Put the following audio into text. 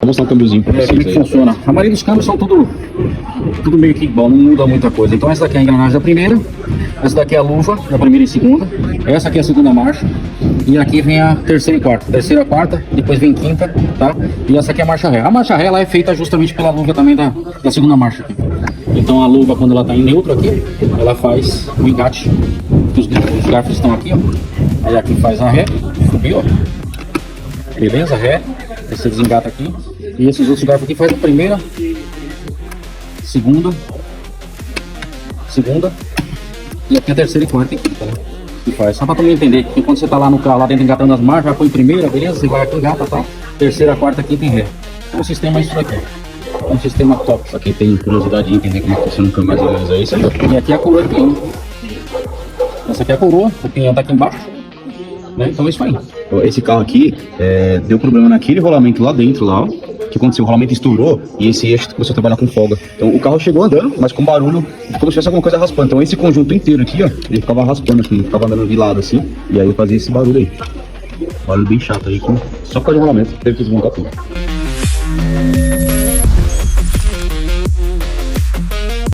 Vou mostrar um câmbiozinho pra vocês Como é que aí. funciona? A maioria dos câmbios são tudo meio que igual, não muda muita coisa. Então essa daqui é a engrenagem da primeira, essa daqui é a luva da primeira e segunda, essa aqui é a segunda marcha, e aqui vem a terceira e quarta. Terceira, quarta, depois vem quinta, tá? E essa aqui é a marcha ré. A marcha ré ela é feita justamente pela luva também da segunda marcha aqui. Então a luva, quando ela tá em neutro aqui, ela faz o engate. Os garfos estão aqui, ó. Aí aqui faz a ré, subiu, ó. Beleza, ré. Você desengata aqui. E esses outros garfos aqui faz a primeira, segunda, e aqui a terceira e quarta e quinta, né? Que faz. Só pra todo mundo entender que quando você tá lá no carro, lá dentro engatando as marchas, vai põe primeira, beleza? Você vai aqui, engata, tá? Terceira, quarta, quinta e ré. Então o sistema é isso daqui. É um sistema top. Pra quem tem curiosidade de entender como é que funciona um câmbio mais ou menos aí, isso aí. E aqui é a coroa do pinhão. Essa aqui é a coroa, o pinhão tá aqui embaixo. Né? Então é isso aí. Esse carro aqui, deu problema naquele rolamento lá dentro, lá, ó. Que aconteceu, o rolamento estourou e esse eixo começou a trabalhar com folga. Então o carro chegou andando, mas com barulho, como se tivesse alguma coisa raspando. Então esse conjunto inteiro aqui, ó, ele ficava raspando aqui, ficava andando de lado assim, e aí fazia esse barulho aí. Barulho bem chato aí, só por causa do rolamento, teve que desmontar tudo.